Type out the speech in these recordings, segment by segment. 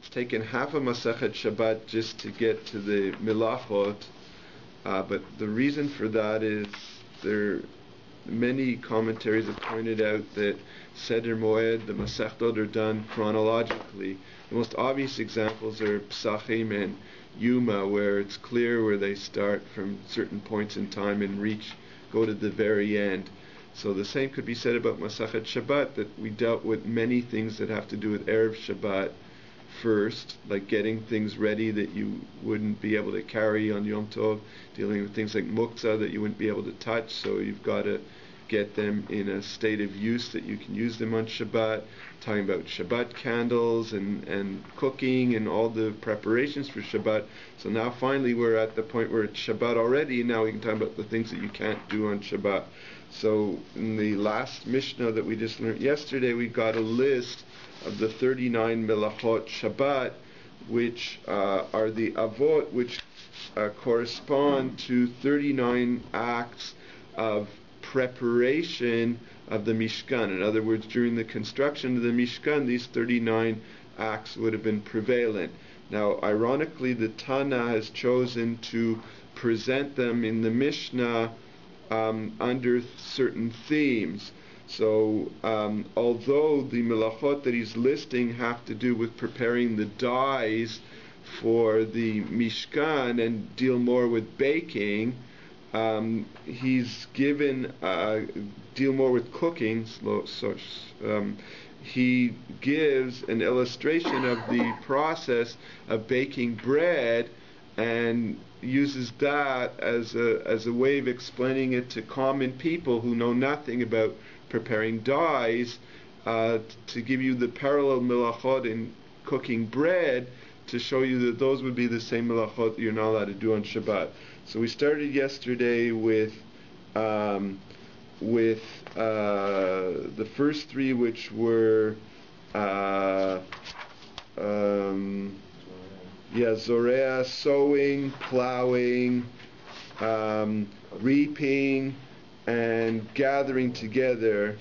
It's taken half a Masechet Shabbat just to get to the Milachot, but the reason for that is many commentaries have pointed out that Seder Moed, the Masechtot, are done chronologically. The most obvious examples are Psachim and Yuma, where it's clear where they start from certain points in time and go to the very end. So the same could be said about Masechet Shabbat, that we dealt with many things that have to do with Erev Shabbat first, like getting things ready that you wouldn't be able to carry on Yom Tov, dealing with things like muktzah that you wouldn't be able to touch, so you've got to get them in a state of use that you can use them on Shabbat, talking about Shabbat candles and cooking and all the preparations for Shabbat. So now finally we're at the point where it's Shabbat already, and now we can talk about the things that you can't do on Shabbat. So in the last Mishnah that we just learned yesterday, we got a list of the 39 Melachot Shabbat, which are the Avot, which correspond to 39 acts of preparation of the Mishkan. In other words, during the construction of the Mishkan, these 39 acts would have been prevalent. Now, ironically, the Tana has chosen to present them in the Mishnah under certain themes. So, although the melachot that he's listing have to do with preparing the dyes for the Mishkan and deal more with baking, he's given deal more with cooking. He gives an illustration of the process of baking bread and uses that as a way of explaining it to common people who know nothing about preparing dyes, to give you the parallel melachot in cooking bread, to show you that those would be the same melachot that you're not allowed to do on Shabbat. So we started yesterday with the first three, which were zoreah, sowing, plowing, reaping, and gathering together,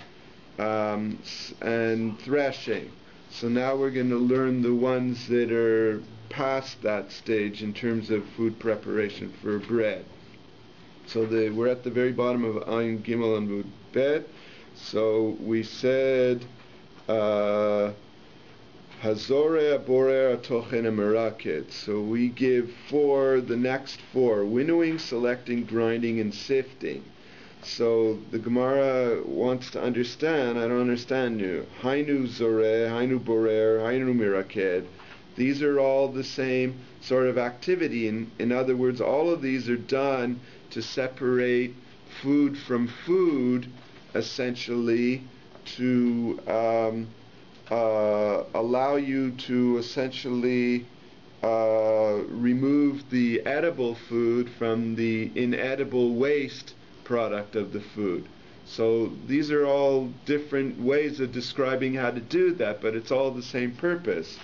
and threshing. So now we're going to learn the ones that are past that stage in terms of food preparation for bread. So we're at the very bottom of Ayin Gimel and Beth. So we said Hazoreh, Borer, Atochen, and Meraket. So we give the next four: winnowing, selecting, grinding, and sifting. So the Gemara wants to understand, I don't understand you. Hainu Zoreh, Hainu Borer, Hainu Meraket. These are all the same sort of activity. In other words, all of these are done to separate food from food, essentially, to allow you to essentially remove the edible food from the inedible waste product of the food. So these are all different ways of describing how to do that, but it's all the same purpose.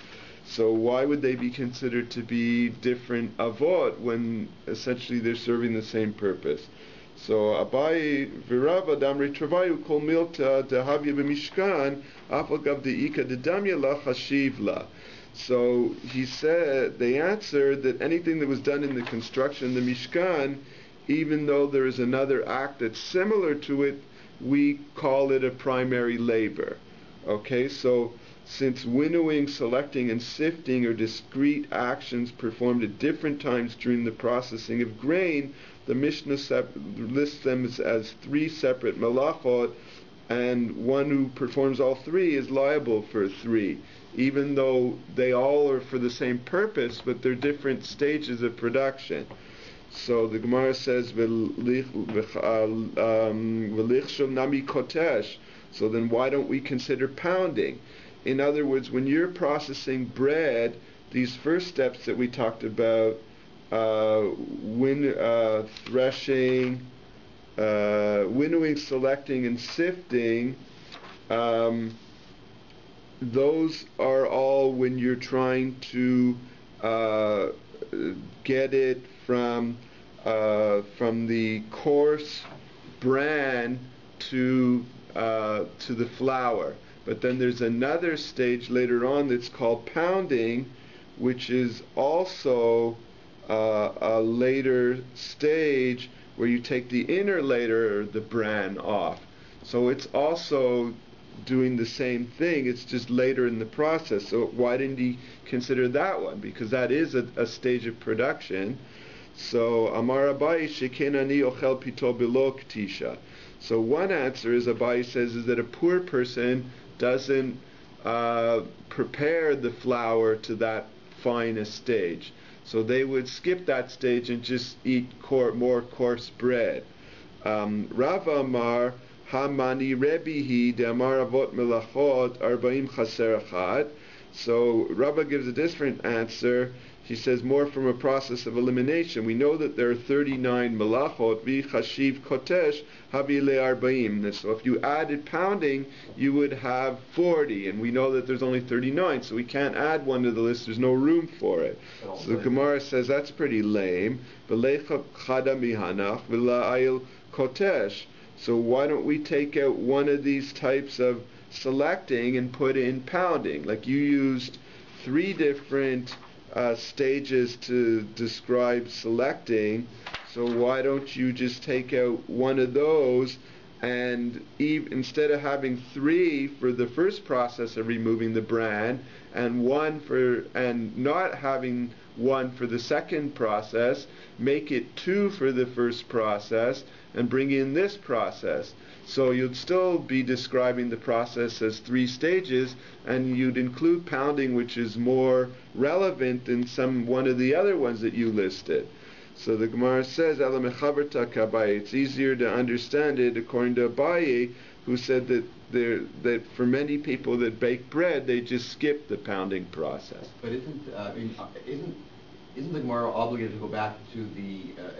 So why would they be considered to be different avot when essentially they're serving the same purpose? So Abai v'Rava damri travayu kol milta dehavya b'mishkan afal gav deika dedamya la chashiv la. So he said, they answered that anything that was done in the construction of the Mishkan, even though there is another act that's similar to it, we call it a primary labor. Okay, so since winnowing, selecting, and sifting are discrete actions performed at different times during the processing of grain, the Mishnah lists them as three separate melachot, and one who performs all three is liable for three, even though they all are for the same purpose, but they're different stages of production. So the Gemara says, nami kotesh. So then why don't we consider pounding? In other words, when you're processing bread, these first steps that we talked about, threshing, winnowing, selecting, and sifting, those are all when you're trying to get it from the coarse bran to the flour. But then there's another stage later on that's called pounding, which is also a later stage where you take the inner layer, the bran, off. So it's also doing the same thing, it's just later in the process. So why didn't he consider that one? Because that is a stage of production. So Amar Abai shekenani ochel pito bilo ktisha. So one answer is, Abai says, is that a poor person doesn't prepare the flour to that finest stage. So they would skip that stage and just eat more coarse bread. Rav Amar Hamani Rebihi de Amar Avot Melachot Arbaim Chaser Echad. So Rabbah gives a different answer. He says more from a process of elimination. We know that there are 39 melachot, vi chashiv kotesh, havi le'arbaim. So if you added pounding, you would have 40, and we know that there's only 39, so we can't add one to the list, there's no room for it. So the Gemara says that's pretty lame. V'leicha chada mihanach, v'la'ayil kotesh. So why don't we take out one of these types of selecting and put in pounding? Like you used 3 different stages to describe selecting, so why don't you just take out one of those, and instead of having 3 for the first process of removing the bran and not having 1 for the second process, make it 2 for the first process and bring in this process. So you'd still be describing the process as 3 stages, and you'd include pounding, which is more relevant than one of the other ones that you listed. So the Gemara says, "Ela mechaberta k'Abaye." It's easier to understand it according to Abaye, who said that for many people that bake bread, they just skip the pounding process. But isn't the Gemara obligated to go back to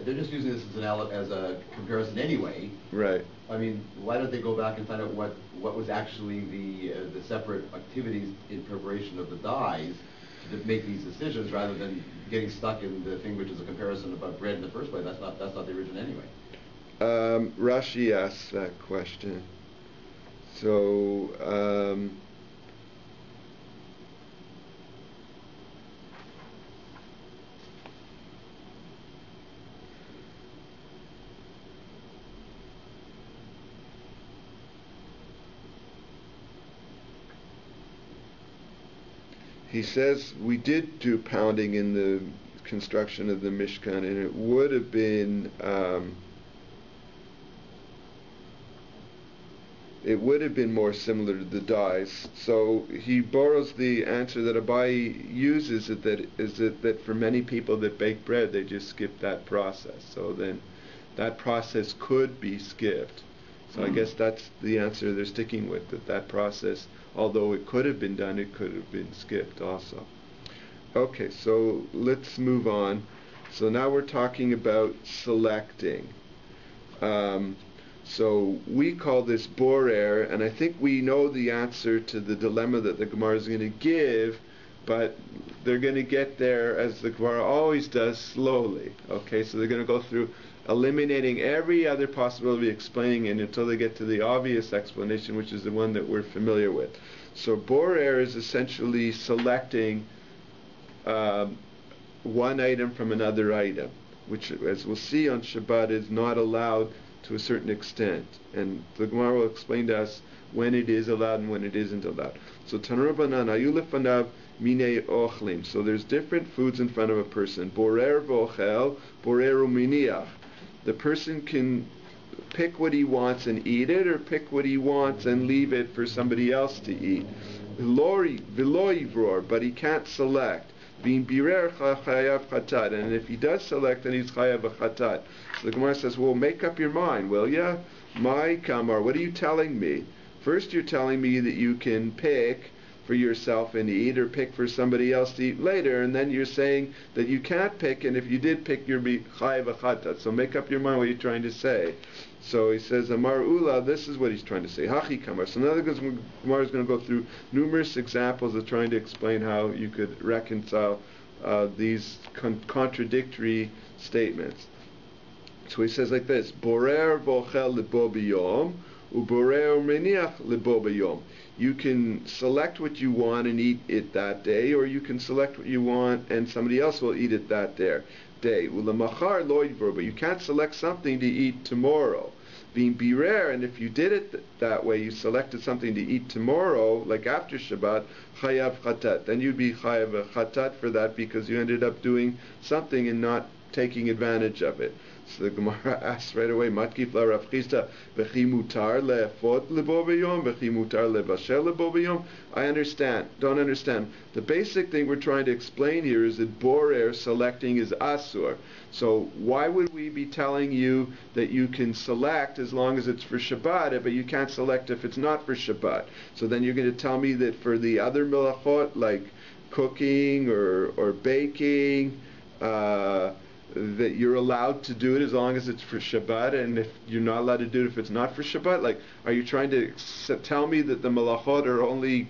they're just using this as a comparison anyway. Right. I mean, why don't they go back and find out what was actually the separate activities in preparation of the dyes to make these decisions, rather than getting stuck in the thing which is a comparison about bread in the first place? That's not the origin anyway. Rashi asks that question. So he says we did do pounding in the construction of the Mishkan, and it would have been more similar to the dyes. So he borrows the answer that Abai uses, that for many people that bake bread, they just skip that process. So then that process could be skipped. So I guess that's the answer they're sticking with, that process, although it could have been done, it could have been skipped also. Okay, so let's move on. So now we're talking about selecting. So we call this borer, and I think we know the answer to the dilemma that the Gemara is going to give, but they're going to get there, as the Gemara always does, slowly. Okay, so they're going to go through eliminating every other possibility, explaining it until they get to the obvious explanation, which is the one that we're familiar with. So borer is essentially selecting one item from another item, which, as we'll see on Shabbat, is not allowed to a certain extent. And the Gemara will explain to us when it is allowed and when it isn't allowed. So Tanurabanan ayu lefanav minei ochlim. So there's different foods in front of a person. Borer v'ochel, borer uminiach. The person can pick what he wants and eat it, or pick what he wants and leave it for somebody else to eat. V'lo, but he can't select. Being birer chayav chatat, and if he does select, then he's chayav chatat. So the Gemara says, well, make up your mind, will ya? My kamar, what are you telling me? First you're telling me that you can pick for yourself and eat, or pick for somebody else to eat later, and then you're saying that you can't pick, and if you did pick, you're chayav chatat. So make up your mind what you're trying to say. So he says, Amar Ula, this is what he's trying to say. Hachi kamar. So now the Gemara is going to go through numerous examples of trying to explain how you could reconcile these contradictory statements. So he says like this: Borer vochel libo biyom, uborer meniach lebo bayom. You can select what you want and eat it that day, or you can select what you want and somebody else will eat it that day. Ulamachar lo yivor, but you can't select something to eat tomorrow. Being birer, and if you did it that way, you selected something to eat tomorrow, like after Shabbat, chayav chatat. Then you'd be chayav chatat for that because you ended up doing something and not taking advantage of it. So the Gemara asks right away, Matkif la Rav Chisda, v'chi mutar le'efot lebo b'yom, v'chi mutar le'vashel lebo b'yom. I don't understand. The basic thing we're trying to explain here is that borer, selecting, is asur. So why would we be telling you that you can select as long as it's for Shabbat, but you can't select if it's not for Shabbat? So then you're going to tell me that for the other melachot, like cooking or baking, that you're allowed to do it as long as it's for Shabbat, and if you're not allowed to do it if it's not for Shabbat? Like, are you trying to tell me that the melachot are only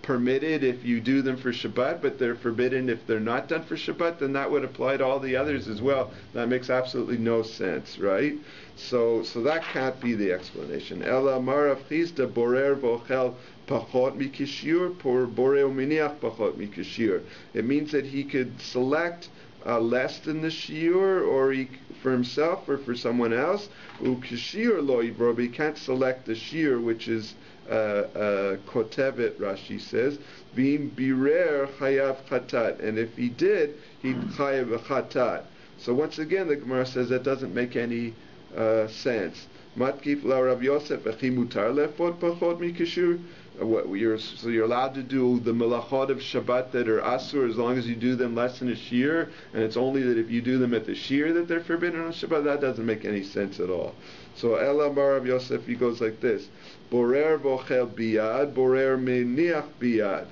permitted if you do them for Shabbat, but they're forbidden if they're not done for Shabbat? Then that would apply to all the others as well. That makes absolutely no sense, right? So that can't be the explanation. Ela marav chizda borer vochel pachot mikishir, por borer uminiach pachot mikishir. It means that he could select less than the shiur, or for himself or for someone else. Ukashir lo yivor, but he can't select the shiur, which is kotevet, Rashi says. V'im birer chayav chatat, and if he did, he'd chayav chatat. So once again, the Gemara says that doesn't make any sense. Matkif la Rav Yosef, v'chi mutar lefot pachot mikashir. So you're allowed to do the melachot of Shabbat that are asur as long as you do them less than a shear, and it's only that if you do them at the shear that they're forbidden on Shabbat. That doesn't make any sense at all. So Ela Marav Yosef, he goes like this: Borer vochel biyad, borer meniach biyad.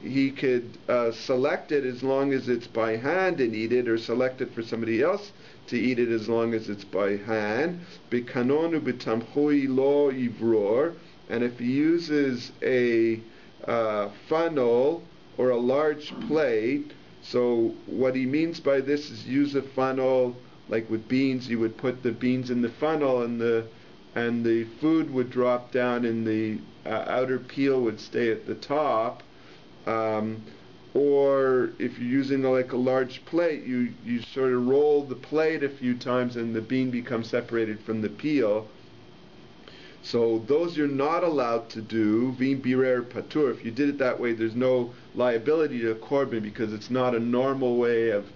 He could select it as long as it's by hand and eat it, or select it for somebody else to eat it as long as it's by hand. Bekanonu betamchui lo yivror. And if he uses a funnel or a large plate, so what he means by this is use a funnel, like with beans, you would put the beans in the funnel and the food would drop down and the outer peel would stay at the top. Or if you're using like a large plate, you sort of roll the plate a few times and the bean becomes separated from the peel. So those you're not allowed to do. Vim birer patur. If you did it that way, there's no liability to a korban because it's not a normal way of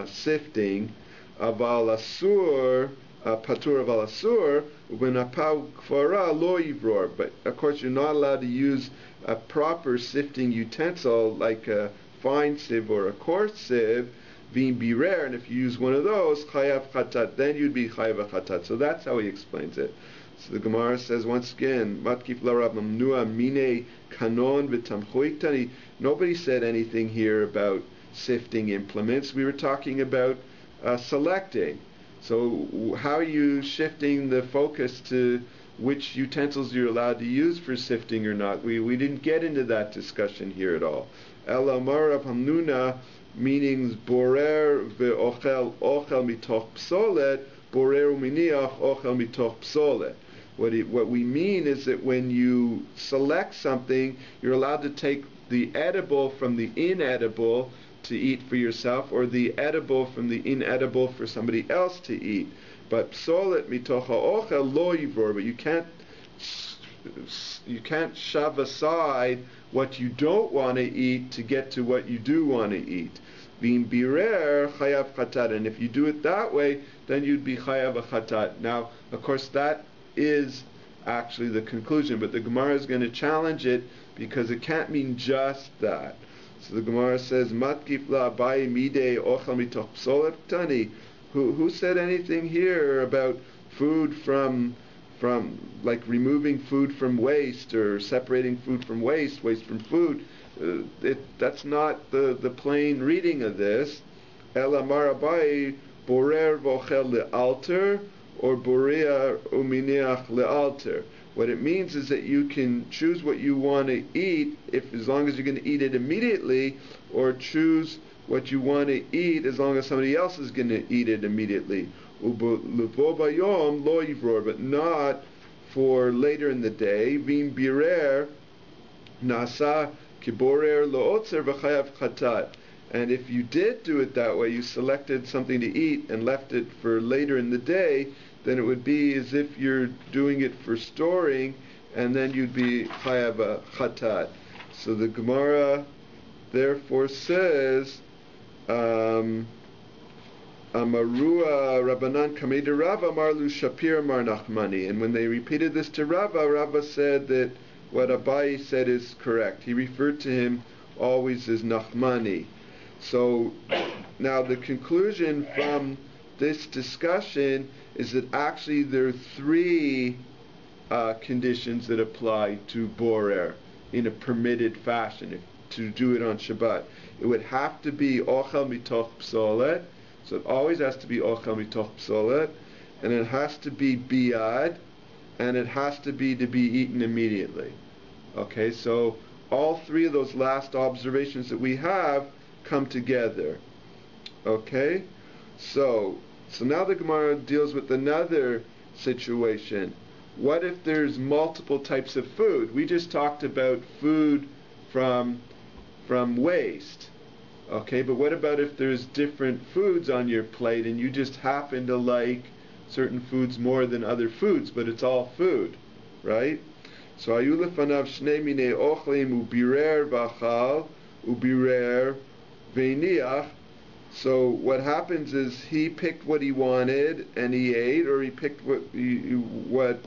sifting. Aval asur patur aval asur ubenapau kfara lo yivror. But of course, you're not allowed to use a proper sifting utensil like a fine sieve or a coarse sieve. Vim birer, and if you use one of those, chayav chatat, then you'd be chayav chatat. So that's how he explains it. So the Gemara says once again, Matkif la Rav Mamnua mine kanon v'tamchoiktani. Nobody said anything here about sifting implements. We were talking about selecting. So how are you shifting the focus to which utensils you're allowed to use for sifting or not? We didn't get into that discussion here at all. El Amar Rav Hamnuna, meanings borer ve'ochel ochel mitoch psolet, borer uminiach ochel mitoch psolet. What we mean is that when you select something, you're allowed to take the edible from the inedible to eat for yourself, or the edible from the inedible for somebody else to eat. But psolet mitoch ha'ochel lo yivor, but you can't shove aside what you don't want to eat to get to what you do want to eat. Being birer chayav chatat, and if you do it that way, then you'd be chayav chatat. Now, of course, that is actually the conclusion, but the Gemara is going to challenge it because it can't mean just that. So the Gemara says, Matkif la abayi midei ochel mitoch psolet tani. Who said anything here about food from like removing food from waste or separating food from waste from food? That's not the plain reading of this. El amar abayi borer vochel le'alter, or borea uminiach le'alter. What it means is that you can choose what you want to eat, as long as you're going to eat it immediately, or choose what you want to eat as long as somebody else is going to eat it immediately. But not for later in the day. Vim birer nasa kiborer lootzer v'chayav chatat. And if you did do it that way, you selected something to eat and left it for later in the day, then it would be as if you're doing it for storing, and then you'd be chayav chatat. So the Gemara therefore says, Amarua Rabbanan Kameda Rava Marlu Shapir Mar Nachmani. And when they repeated this to Rava said that what Abaye said is correct. He referred to him always as Nachmani. So now the conclusion from this discussion is that actually there are three conditions that apply to borer in a permitted fashion to do it on Shabbat. It would have to be ochel mitoch psolet, so it always has to be ochel mitoch psolet, and it has to be biad, and it has to be eaten immediately. Okay, so all three of those last observations that we have come together. Okay, so now the Gemara deals with another situation. What if there's multiple types of food? We just talked about food from waste. Okay, but what about if there's different foods on your plate and you just happen to like certain foods more than other foods, but it's all food, right? So ayu lefanav shnei minei ochlim ubirer v'achal ubirer veiniach. So what happens is he picked what he wanted and he ate, or he picked what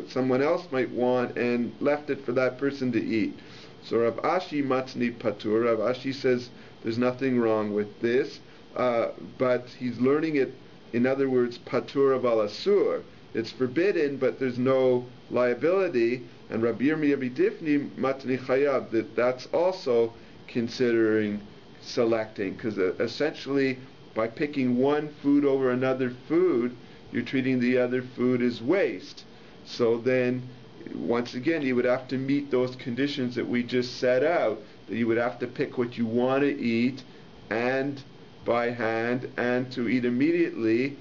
someone else might want and left it for that person to eat. So Rav Ashi matzni patur. Rav Ashi says there's nothing wrong with this, but he's learning it, in other words, patur of al asur. It's forbidden, but there's no liability. And Rabbi Yirmiyah B'Difni matzni chayav, that's also considering selecting, because essentially by picking one food over another food, you're treating the other food as waste. So then, once again, you would have to meet those conditions that we just set out, that you would have to pick what you want to eat, and by hand, and to eat immediately,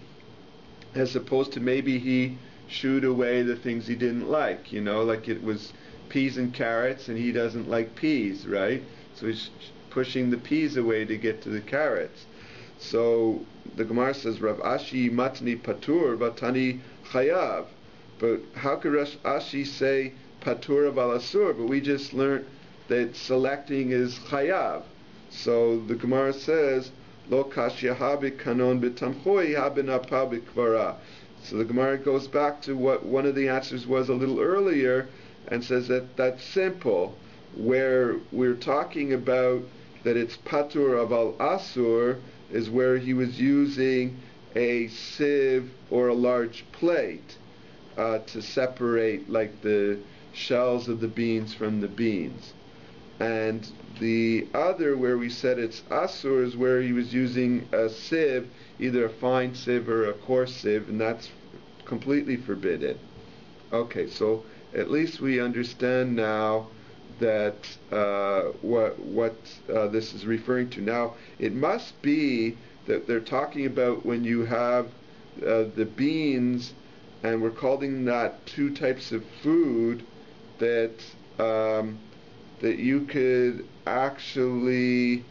as opposed to maybe he shooed away the things he didn't like, like it was peas and carrots, and he doesn't like peas, right? So he's pushing the peas away to get to the carrots. So the Gemara says, Rav Ashi matni patur vatani chayav. But how could Rav Ashi say patur of al asur? But we just learned that selecting is chayav. So the Gemara says, lo kashya habe kanon betamchoi haben apa b'kvara. So the Gemara goes back to what one of the answers was a little earlier, and says that that's simple, where we're talking about that it's patur of al asur is where he was using a sieve or a large plate to separate like the shells of the beans from the beans. And the other where we said it's asur is where he was using a sieve, either a fine sieve or a coarse sieve, and that's completely forbidden. Okay, so at least we understand now that what this is referring to. Now, it must be that they're talking about when you have the beans, and we're calling that two types of food, that that you could actually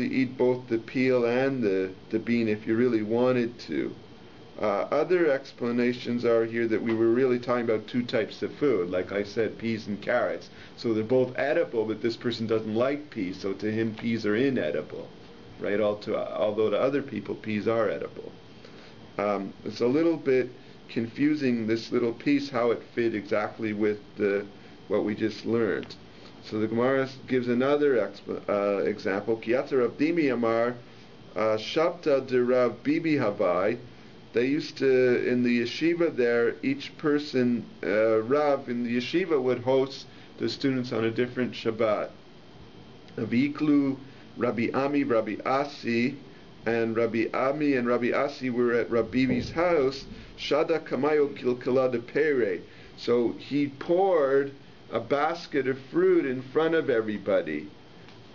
eat both the peel and the bean if you really wanted to. Other explanations are here that we were really talking about two types of food, like I said, peas and carrots. So they're both edible, but this person doesn't like peas, so to him peas are inedible, right? Although to other people peas are edible. It's a little bit confusing, this little piece, how it fit exactly with what we just learned. So the Gemara gives another example. Kiyata Rav Dimi Amar Shabta de Rav Bibi Havai. They used to, in the yeshiva there, each person, Rav in the yeshiva would host the students on a different Shabbat. Aviklu Rabbi Ami, Rabbi Asi, and Rabbi Ami and Rabbi Asi were at Rabbi Bibi's house. Shada Kamayo Kilkala de Pere. So he poured a basket of fruit in front of everybody,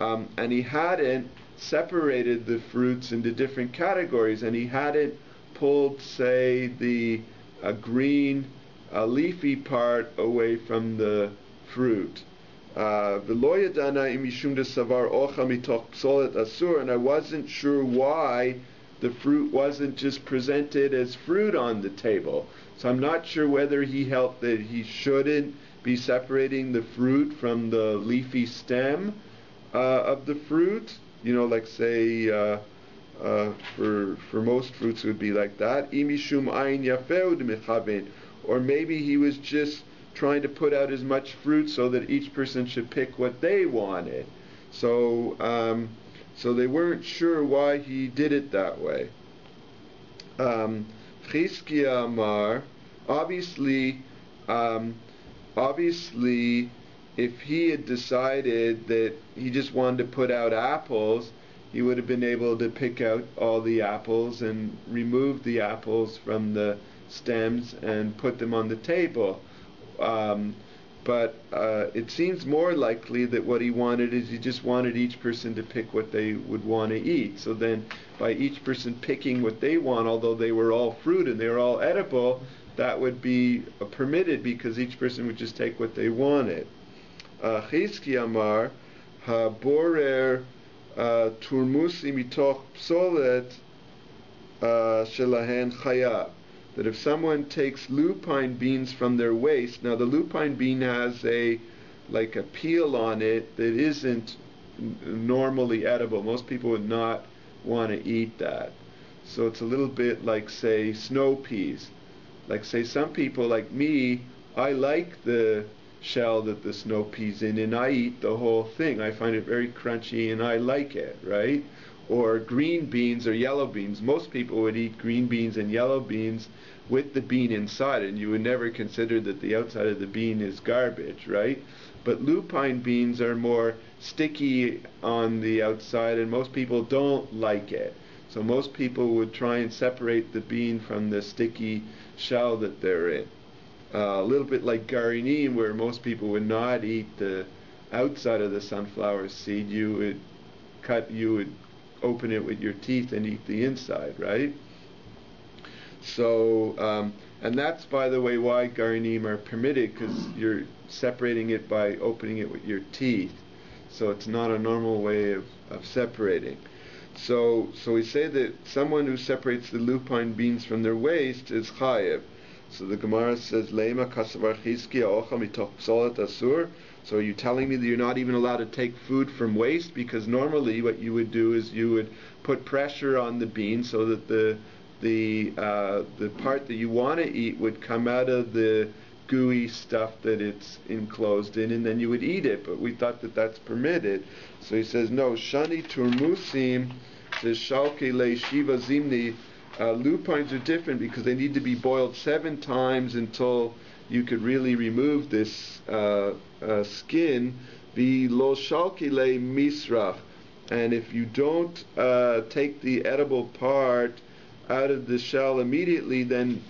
and he hadn't separated the fruits into different categories, and he hadn't pulled, say, the green leafy part away from the fruit. And I wasn't sure why the fruit wasn't just presented as fruit on the table. So I'm not sure whether he held that he shouldn't be separating the fruit from the leafy stem of the fruit. You know, like say for most fruits it would be like that. Or maybe he was just trying to put out as much fruit so that each person should pick what they wanted. So they weren't sure why he did it that way. Chizkiah Amar, obviously, if he had decided that he just wanted to put out apples, he would have been able to pick out all the apples and remove the apples from the stems and put them on the table. But it seems more likely that what he wanted is he just wanted each person to pick what they would want to eat. So then by each person picking what they want, although they were all fruit and they were all edible, that would be permitted because each person would just take what they wanted. Chizkiah Amar, ha-borer turmusi mitoch psolet shelahen chayav. That if someone takes lupine beans from their waste, now the lupine bean has a peel on it that isn't normally edible. Most people would not want to eat that. So it's a little bit like, say, snow peas. Like, say, some people like me, I like the shell that the snow peas in, and I eat the whole thing. I find it very crunchy and I like it, right? Or green beans or yellow beans. Most people would eat green beans and yellow beans with the bean inside, and you would never consider that the outside of the bean is garbage, right? But lupine beans are more sticky on the outside, and most people don't like it. So most people would try and separate the bean from the sticky shell that they're in. A little bit like garinim, where most people would not eat the outside of the sunflower seed. You would open it with your teeth and eat the inside, right? So, and that's, by the way, why garinim are permitted, because you're separating it by opening it with your teeth. So it's not a normal way of separating. So we say that someone who separates the lupine beans from their waste is chayev. So the Gemara says, Leima kasavar chizkiah ocha mitoch psolet asur. So are you telling me that you're not even allowed to take food from waste? Because normally what you would do is you would put pressure on the bean so that the part that you want to eat would come out of the gooey stuff that it's enclosed in, and then you would eat it. But we thought that that's permitted. So he says, no, shani turmusim, says shalke le shiva zimni. Lupines are different because they need to be boiled 7 times until you could really remove this skin. The lo shalke le misrach. And if you don't take the edible part out of the shell immediately, then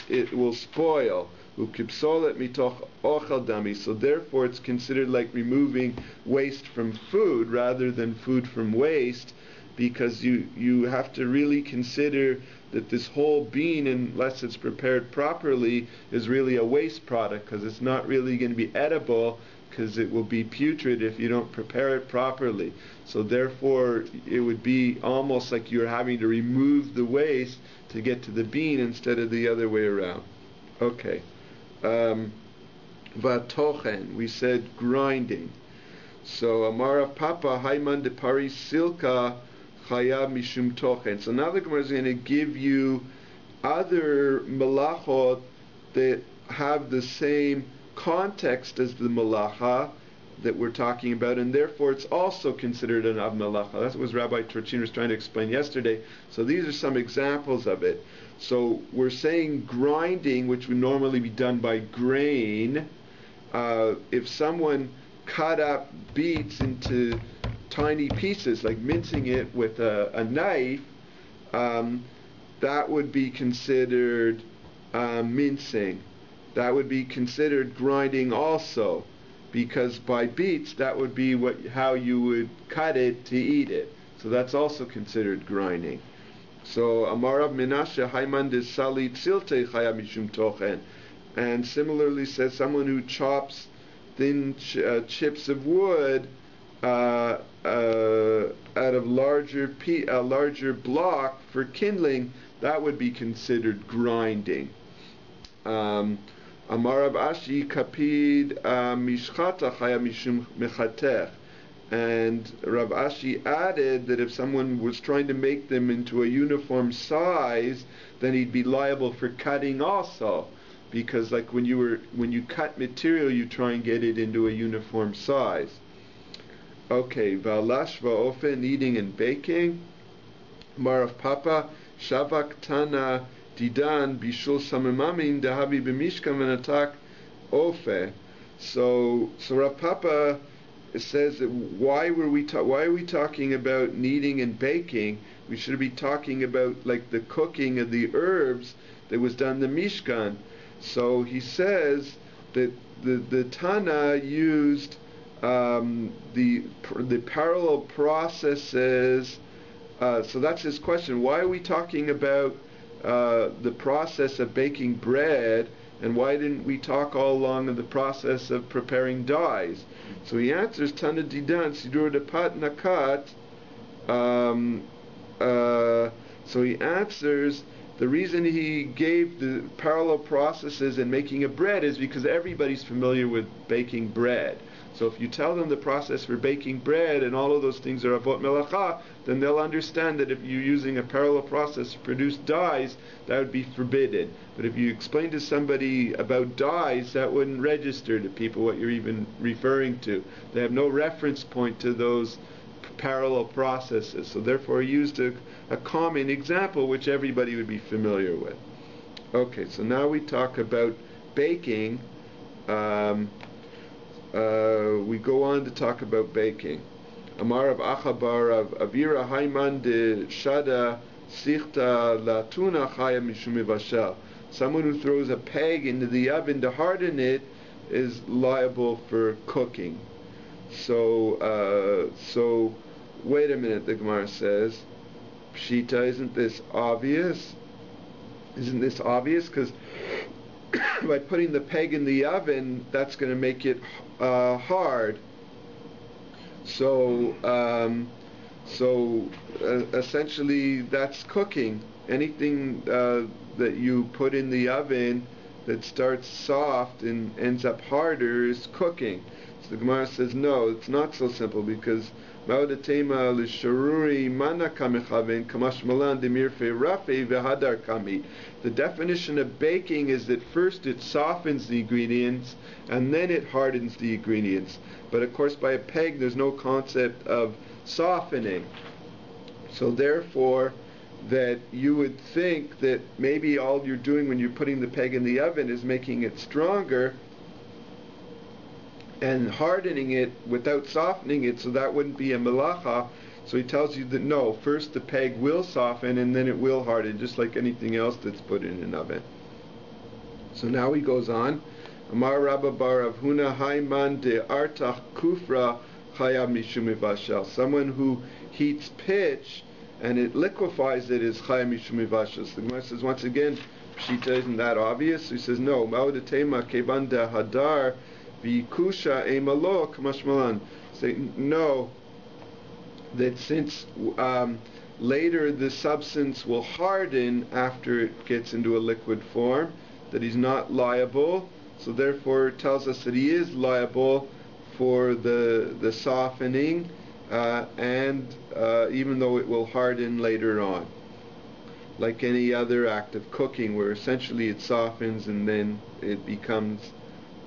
it will spoil. Ukipsolet mitoch ochel dami. So therefore it's considered like removing waste from food rather than food from waste, because you have to really consider that this whole bean, unless it's prepared properly, is really a waste product, because it's not really going to be edible, because it will be putrid if you don't prepare it properly. So therefore it would be almost like you're having to remove the waste to get to the bean instead of the other way around. Okay. Vatochen, we said grinding. So Amara Papa Haiman de Pari Silka Chayav Mishum Tochen. So now the Gemara is going to give you other malachot that have the same context as the malacha that we're talking about, and therefore it's also considered an av malacha. That's what Rabbi Torchin was trying to explain yesterday. So these are some examples of it. So we're saying grinding, which would normally be done by grain. If someone cut up beets into tiny pieces, like mincing it with a knife, that would be considered mincing. That would be considered grinding also, because by beets that would be how you would cut it to eat it. So that's also considered grinding. So Amarav Menashe Haiman de Sali Tzilte Chaya Mishum Tochen. And similarly says someone who chops thin chips of wood out of a larger block for kindling, that would be considered grinding. Amarav Ashi Kapid Mishchata Chaya Mishum Mechatech. And Rav Ashi added that if someone was trying to make them into a uniform size, then he'd be liable for cutting also, because like when you cut material, you try and get it into a uniform size. Okay, Valash Va'ofen, eating and baking. Marav Papa Shavak Tana Didan Bishul Samamamin Dahabi B'Mishkan V'Natak Ofe. So Rav Papa, it says that why are we talking about kneading and baking? We should be talking about like the cooking of the herbs that was done in the Mishkan. So he says that the Tana used the parallel processes. So that's his question. Why are we talking about the process of baking bread, and why didn't we talk all along of the process of preparing dyes? So he answers, Tana Didan Sidur de Pat Nakat. So he answers, the reason he gave the parallel processes in making a bread is because everybody's familiar with baking bread. So if you tell them the process for baking bread and all of those things are avot melacha, then they'll understand that if you're using a parallel process to produce dyes, that would be forbidden. But if you explain to somebody about dyes, that wouldn't register to people what you're even referring to. They have no reference point to those parallel processes. So therefore he used a common example which everybody would be familiar with. Okay, so now we talk about baking. We go on to talk about baking. Amar of Achabar of Avira Haiman de Shada Sichta Latuna Chaya Mishum Mivashel. Someone who throws a peg into the oven to harden it is liable for cooking. So wait a minute, the Gemara says, Pshita, isn't this obvious? Isn't this obvious? Because by putting the peg in the oven, that's going to make it hard. So essentially, that's cooking. Anything that you put in the oven that starts soft and ends up harder is cooking. So the Gemara says, no, it's not so simple, because Ma'odatema l'sharuri mana kamechaven kamash malan demirfe rafe v'hadar kamit. The definition of baking is that first it softens the ingredients and then it hardens the ingredients. But of course by a peg there's no concept of softening. So therefore that you would think that maybe all you're doing when you're putting the peg in the oven is making it stronger and hardening it without softening it, so that wouldn't be a melacha. So he tells you that no, first the peg will soften and then it will harden, just like anything else that's put in an oven. So now he goes on. Amar Rabba bar Avhuna Haiman de Artach Kufra Chayav Mishum Mivashel. Someone who heats pitch and it liquefies it is Chayav Mishum Mivashel. So the Gemara says once again, Pshita, isn't that obvious? So he says no. Ma'odatema Kevan de Hadar V'Kusha Emalo Kamashmalan. Say no, that since later the substance will harden after it gets into a liquid form, that he's not liable. So therefore it tells us that he is liable for the softening, and even though it will harden later on, like any other act of cooking, where essentially it softens and then it becomes,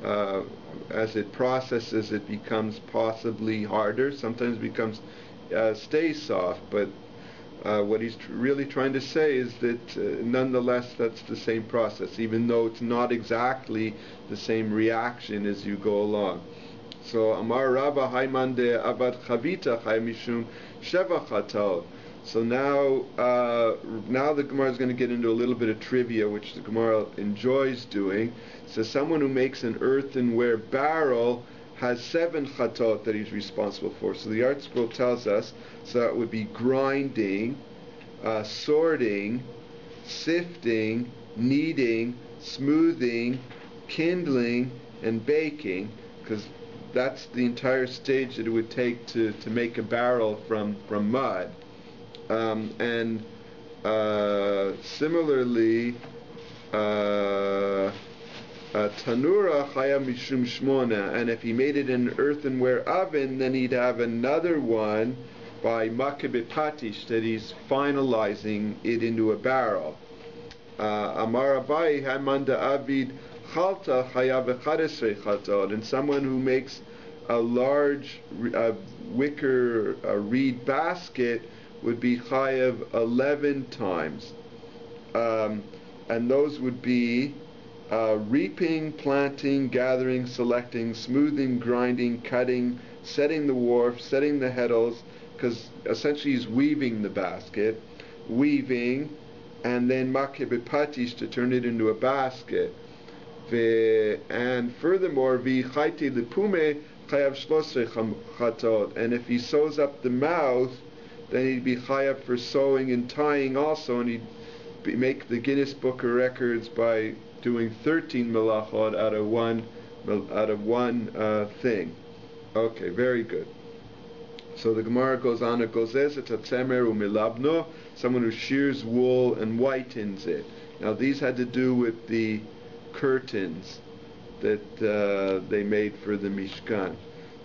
as it processes, it becomes possibly harder. Sometimes it becomes stays soft, but what he's really trying to say is that nonetheless that's the same process, even though it's not exactly the same reaction as you go along. So Amar Rabba Haiman de Abad Chavita Chay Mishum Sheva Chatal. So now the Gemara is going to get into a little bit of trivia, which the Gemara enjoys doing. So someone who makes an earthenware barrel has 7 chatot that he's responsible for. So the art scroll tells us, so that would be grinding, sorting, sifting, kneading, smoothing, kindling, and baking, because that's the entire stage that it would take to make a barrel from mud. And similarly, tanura chaya mishum shmona, and if he made it in an earthenware oven, then he'd have another one by makebe patish, that he's finalizing it into a barrel. Amar Abai hamanda avid chalta chaya v'chadesrei chatot, and someone who makes a large wicker reed basket would be chayav 11 times, and those would be reaping, planting, gathering, selecting, smoothing, grinding, cutting, setting the warp, setting the heddles, because essentially he's weaving the basket, weaving, and then makeh b'patish to turn it into a basket. And furthermore, v'chayte lepume chayav shlosrei chatot, and if he sews up the mouth, then he'd be chayav for sewing and tying also, and he'd make the Guinness Book of Records by doing 13 melachot out of one thing. Okay, very good. So the Gemara goes on, it goes et hatzemer umilabno, someone who shears wool and whitens it. Now these had to do with the curtains that they made for the Mishkan.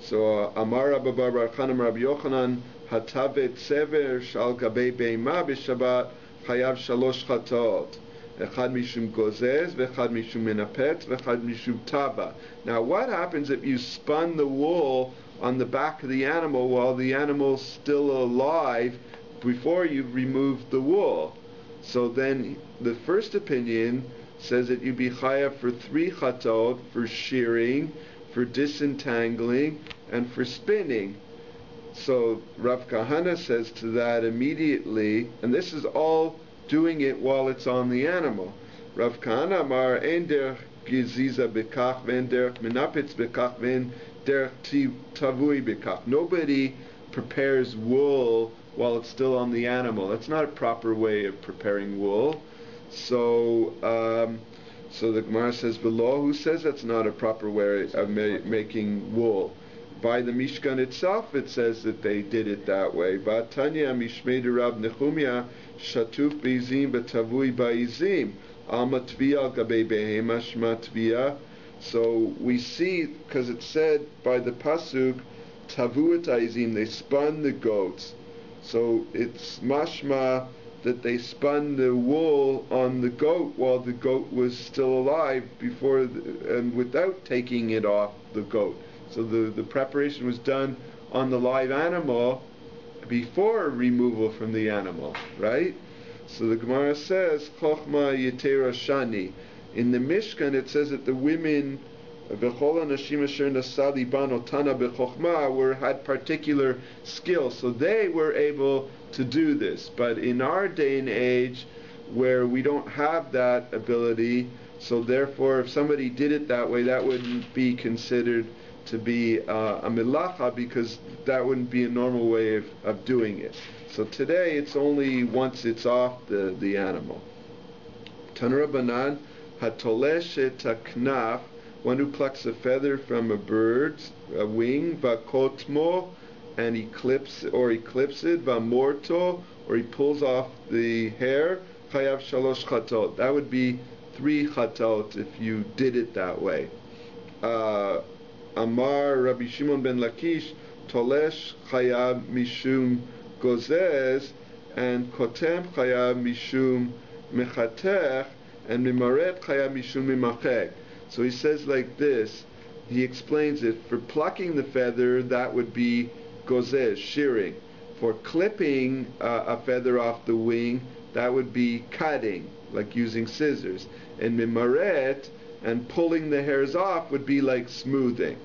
So Amar Rabba Bar Chanam Rabbi Yochanan hatavet sever shal gabei beima b'Shabbat chayav shalosh chatot. Echad mishum gozez, v'echad mishum menapet, v'echad mishum taba. Now what happens if you spun the wool on the back of the animal while the animal's still alive before you've removed the wool? So then the first opinion says that you'd be chayav for 3 chatot, for shearing, for disentangling, and for spinning. So Rav Kahana says to that immediately, and this is all doing it while it's on the animal. Rav Kahana amar ein derech giziza bekach ven derech menapitz bekach ven derech tavui bekach. Nobody prepares wool while it's still on the animal. That's not a proper way of preparing wool. So the Gemara says below, who says that's not a proper way of making wool? By the Mishkan itself, it says that they did it that way. Ba'tanya mishmei Rab Nechumia shatuf beizim betavui ba'izim al matviya al gabei behema shma tviya. So we see, because it said by the pasuk tavuat aizim, they spun the goats. So it's mashma that they spun the wool on the goat while the goat was still alive and without taking it off the goat. So the preparation was done on the live animal before removal from the animal, right? So the Gemara says, Chochma Yetera Shani. In the Mishkan it says that the women had particular skill, so they were able to do this. But in our day and age, where we don't have that ability, so therefore if somebody did it that way, that wouldn't be considered to be a milacha, because that wouldn't be a normal way of doing it. So today it's only once it's off the animal. Tanura Banan hatolesh et knaf, one who plucks a feather from a bird's wing, vakotmo, and he clips it, vamorto, or he pulls off the hair, chayav shalosh chatot. That would be 3 chatot if you did it that way. Amar Rabbi Shimon ben Lakish, tolesh chayav mishum gozez, and kotem chayav mishum mechatech, and mimaret chayav mishum mimachek. So he says like this, he explains it, for plucking the feather, that would be gozez, shearing. For clipping a feather off the wing, that would be cutting, like using scissors. And mimaret, and pulling the hairs off, would be like smoothing.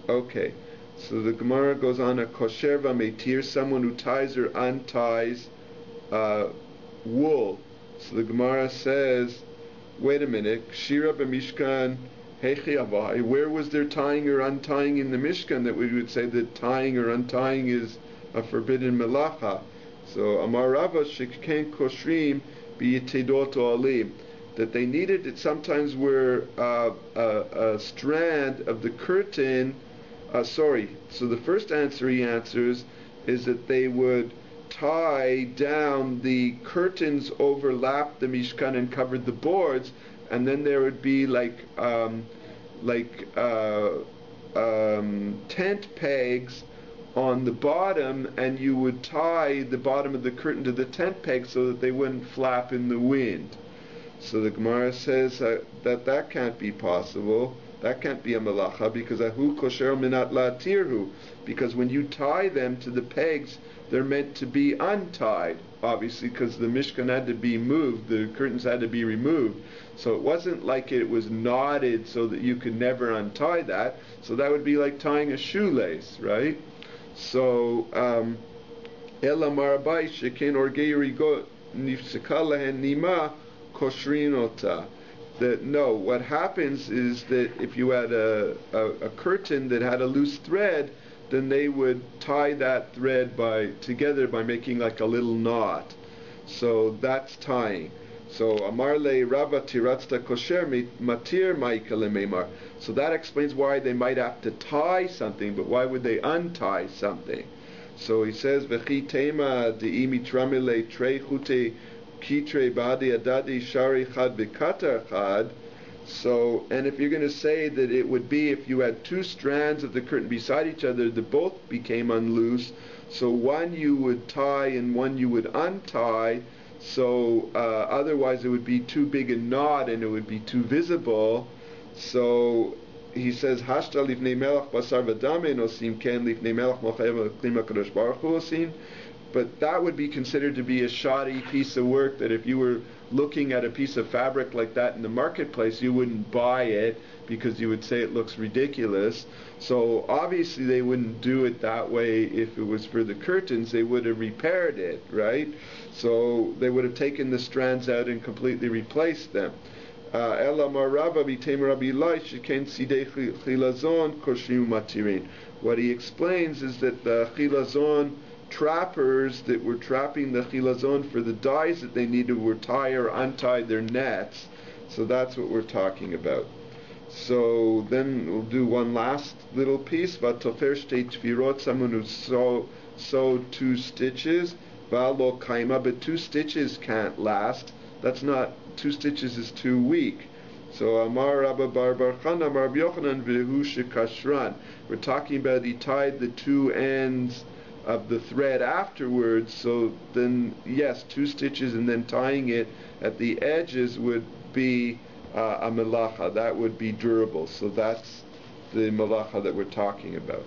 Okay, so the Gemara goes on, a kosher v'meitir, someone who ties or unties wool. So the Gemara says, wait a minute, Shira b'mishkan hechi avai, where was there tying or untying in the Mishkan that we would say that tying or untying is a forbidden melacha? So Amar Rava sheken koshrim b'yitedot olim, that they needed it sometimes where a strand of the curtain. So the first answer he answers is that they would tie down the curtains, overlap the Mishkan and covered the boards, and then there would be tent pegs on the bottom, and you would tie the bottom of the curtain to the tent peg so that they wouldn't flap in the wind. So the Gemara says that can't be possible. That can't be a malacha, because ahu kosher minat latirhu, because when you tie them to the pegs, they're meant to be untied, obviously, because the Mishkan had to be moved, the curtains had to be removed. So it wasn't like it was knotted so that you could never untie that. So that would be like tying a shoelace, right? So, ela marabai shekin orgei rigot nifseka lahen nima koshrinota. That no, what happens is that if you had a curtain that had a loose thread, then they would tie that thread together by making like a little knot. So that's tying. So Amarle Rava Tiratzta Kosher Matir Maikale Memar. So that explains why they might have to tie something, but why would they untie something? So he says Vechi Tema Deimi Tramile Tre Chute Kitre Badi Adadi Shari Chad Bikatar Chad. So, and if you're going to say that it would be if you had two strands of the curtain beside each other that both became unloose, so one you would tie and one you would untie, so otherwise it would be too big a knot and it would be too visible. So he says, Hashta lifnei melech basar v'dame nosim ken lifnei melech mochayev klima kadosh baruch hu osim. But that would be considered to be a shoddy piece of work, that if you were looking at a piece of fabric like that in the marketplace, you wouldn't buy it because you would say it looks ridiculous. So obviously they wouldn't do it that way if it was for the curtains. They would have repaired it, right? So they would have taken the strands out and completely replaced them. Ela marava b'teim Rabbi Ilai sheken sidei chilazon koshrim matirin. What he explains is that the chilazon trappers that were trapping the chilazon for the dyes that they needed were tie or untie their nets. So that's what we're talking about. So then we'll do one last little piece. Vatofer shtei tfirot, someone who sewed 2 stitches. Valo kaima, but 2 stitches can't last. That's not, 2 stitches is too weak. So Amar Rabba Bar Bar Chana Amar Rabbi Yochanan v'hu shekashran. We're talking about he tied the 2 ends of the thread afterwards, so then yes, 2 stitches and then tying it at the edges would be a melacha, that would be durable. So that's the melacha that we're talking about.